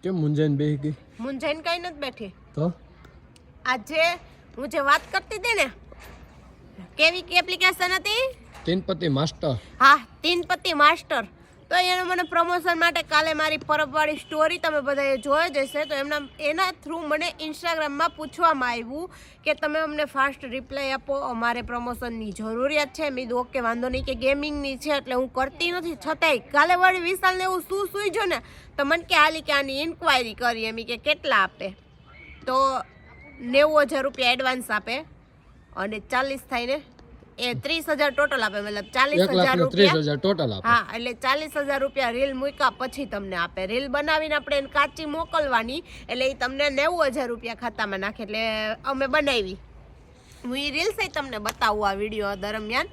કેમ મુંજાઈને બેહી ગઈ? મુંજાઈને કઈ નથી બેઠી. તો આજે હું જે વાત કરતી હતી ને, કેવી એપ્લિકેશન હતી? તીનપતિ માસ્ટર. હા, તીનપતિ માસ્ટર. તો એને મને પ્રમોશન માટે કાલે મારી પરબવાળી સ્ટોરી તમે બધાએ જોઈ જશે. તો એના થ્રુ મને ઇન્સ્ટાગ્રામમાં પૂછવામાં આવ્યું કે તમે અમને ફાસ્ટ રિપ્લાય આપો, અમારે પ્રમોશનની જરૂરિયાત છે. મેં કીધું ઓકે વાંધો નહીં, કે ગેમિંગની છે એટલે હું કરતી નથી. છતાંય કાલે વળી વિશાલને એવું શું સૂઈજો ને, તો મને કે હાલી કે આની ઇન્ક્વાયરી કરી એમ કે કેટલા આપે. તો 90,000 રૂપિયા એડવાન્સ આપે અને 40 થાય ને એ 30,000 ટોટલ આપે, મતલબ 40,000 રૂપિયા ટોટલ આપે. હા, એટલે 40,000 રૂપિયા રીલ મૂક્યા પછી તમને આપે. રીલ બનાવીને આપણે એને કાચી મોકલવાની, એટલે એ તમને 90,000 રૂપિયા ખાતામાં નાખે. એટલે અમે બનાવી, હું એ રીલ્સ તમને બતાવું આ વિડીયો દરમિયાન.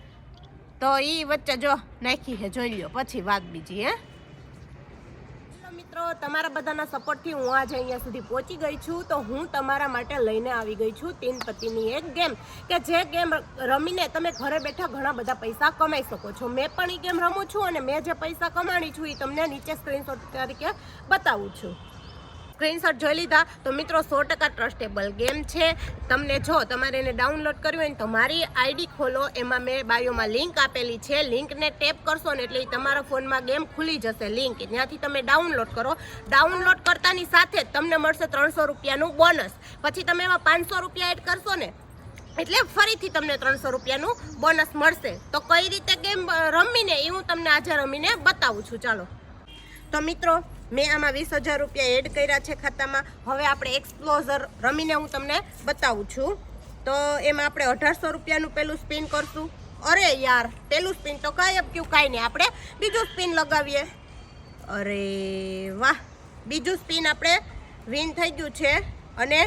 તો એ વચ્ચે જો નાખી છે, જોઈ લો પછી વાત બીજી. મિત્રો, તમારા બધાના સપોર્ટથી હું આજે અહીંયા સુધી પહોંચી ગઈ છું. તો હું તમારા માટે લઈને આવી ગઈ છું તીનપતિની એક ગેમ, કે જે ગેમ રમીને તમે ઘરે બેઠા ઘણા બધા પૈસા કમાઈ શકો છો. મેં પણ એ ગેમ રમું છું અને મેં જે પૈસા કમાણી છું એ તમને નીચે સ્ક્રીનશોટ તરીકે બતાવું છું. સ્ક્રીનશોટ જોઈ લીધા તો મિત્રો 100% ટ્રસ્ટેબલ ગેમ છે. તમને જો તમારે એને ડાઉનલોડ કરવી હોય ને તો મારી આઈડી ખોલો, એમાં મેં બાયોમાં લિંક આપેલી છે. લિંકને ટેપ કરશો ને એટલે તમારા ફોનમાં ગેમ ખુલી જશે. લિંક ત્યાંથી તમે ડાઉનલોડ કરો. ડાઉનલોડ કરતાની સાથે જ તમને મળશે 300 રૂપિયાનું બોનસ. પછી તમે એમાં 500 રૂપિયા એડ કરશો ને એટલે ફરીથી તમને 300 રૂપિયાનું બોનસ મળશે. તો કઈ રીતે ગેમ રમીને એ હું તમને આજે રમીને બતાવું છું. ચાલો, તો મિત્રો મેં આમાં 20,000 રૂપિયા એડ કર્યા છે ખાતામાં. હવે આપણે એક્સપ્લોઝર રમીને હું તમને બતાવું છું. તો એમાં આપણે 1800 રૂપિયાનું પેલું સ્પિન કરશું. અરે યાર, પેલું સ્પિન તો કાંઈ કાંઈ નહીં, આપણે બીજું સ્પિન લગાવીએ. અરે વાહ, બીજું સ્પિન આપણે વિન થઈ ગયું છે અને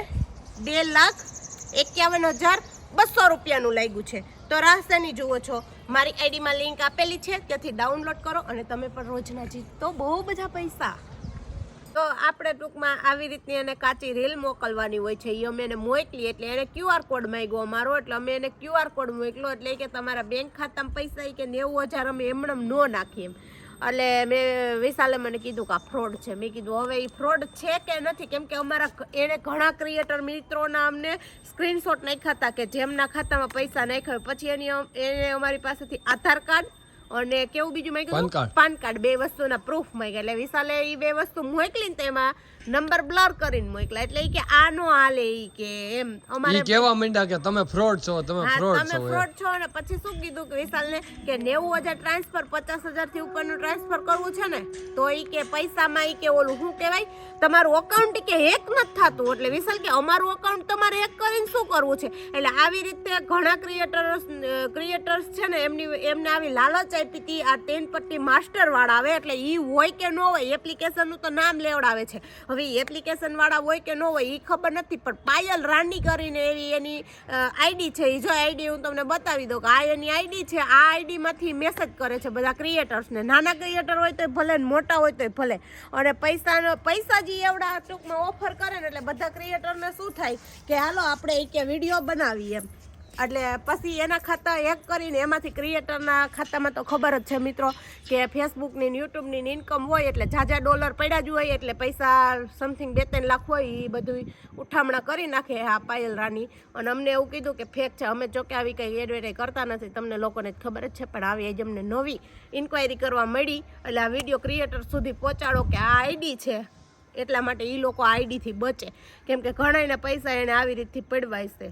2,51,200 રૂપિયાનું લાગ્યું છે. તો રાહસેની જુઓ છો, મારી આઈડીમાં લિંક આપેલી છે, ત્યાંથી ડાઉનલોડ કરો અને તમે પણ રોજના જીતો બહુ બધા પૈસા. તો આપણે ટૂંકમાં આવી રીતની એને કાચી રીલ મોકલવાની હોય છે. એ અમે એને મોકલી એટલે એને QR કોડ માંગ્યો અમારો, એટલે અમે એને QR કોડ મોકલો. એટલે કે તમારા બેંક ખાતામાં પૈસા કે 90,000 અમે એમણે ન નાખીએ એમ. એટલે મેં વિશાલે મને કીધું કે આ ફ્રોડ છે. મેં કીધું હવે એ ફ્રોડ છે કે નથી, કેમ કે અમારા એને ઘણા ક્રિએટર મિત્રોના અમને સ્ક્રીનશોટ નાખ્યા હતા કે જેમના ખાતામાં પૈસા નાખ્યા. પછી એને અમારી પાસેથી આધાર કાર્ડ અને કેવું બીજું માંગ્યું, પાન કાર્ડ, 2 વસ્તુના પ્રૂફ માંગ્યા. એટલે વિશાલે એ 2 વસ્તુ મોકલી ને તેમાં નંબર બ્લર કરીને મોકલા. એટલે કે આ નો હાલે ઈ કે એમ અમારે કેવા માંડ્યા કે તમે ફ્રોડ છો, તમે ફ્રોડ છો. અને પછી શું કીધું કે વિશાલને કે 90,000 ટ્રાન્સફર 50,000 થી ઉપરનું ટ્રાન્સફર કરવું છે ને, તો ઈ કે પૈસામાં ઈ કે ઓલું શું કહેવાય, તમારું અકાઉન્ટ કે હેક નથી થતું. એટલે વિશાલ કે અમારું અકાઉન્ટ તમારે હેક કરીને શું કરવું છે. એટલે આવી રીતે ઘણા ક્રિએટર્સ છે ને એમને આવી લાલચ આપી હતી. આ તીનપતિ માસ્ટર વાળા આવે એટલે ઈ હોય કે ન હોય, એપ્લિકેશનનું તો નામ લેવડાવે છે. હવે એપ્લિકેશન વાળા હોય કે ન હોય એ ખબર નથી, પણ પાયલ રાની કરીને એની આઈડી છે. એ જો આઈડી હું તમને બતાવી દઉં કે આ એની આઈડી છે. આ આઈડીમાંથી મેસેજ કરે છે બધા ક્રિએટર્સને. નાના ક્રિએટર હોય તો ભલે, મોટા હોય તો ભલે. અને પૈસા જે એવડા ટૂંકમાં ઓફર કરે ને એટલે બધા ક્રિએટરને શું થાય કે હાલો આપણે એ કે વિડીયો બનાવીએ એમ. એટલે પછી એના ખાતા હેક કરીને એમાંથી ક્રિએટરના ખાતામાં તો ખબર જ છે મિત્રો કે ફેસબુકની યુટ્યુબની ઇન્કમ હોય એટલે ઝાઝા ડોલર પડ્યા જ હોય. એટલે પૈસા સમથિંગ 2-3 લાખ હોય એ બધું ઉઠામણા કરી નાખે આ પાયલ રાની. અને અમને એવું કીધું કે ફેક છે. અમે જોકે આવી કંઈ એડવર્ટાઈઝ કરતા નથી, તમને લોકોને જ ખબર જ છે. પણ આવી જ અમને નવી ઇન્ક્વાયરી કરવા મળી એટલે આ વિડીયો ક્રિએટર સુધી પહોંચાડો કે આ આઈડી છે. એટલા માટે એ લોકો આઈડીથી બચે, કેમ કે ઘણાને પૈસા એને આવી રીતથી પડવાય છે.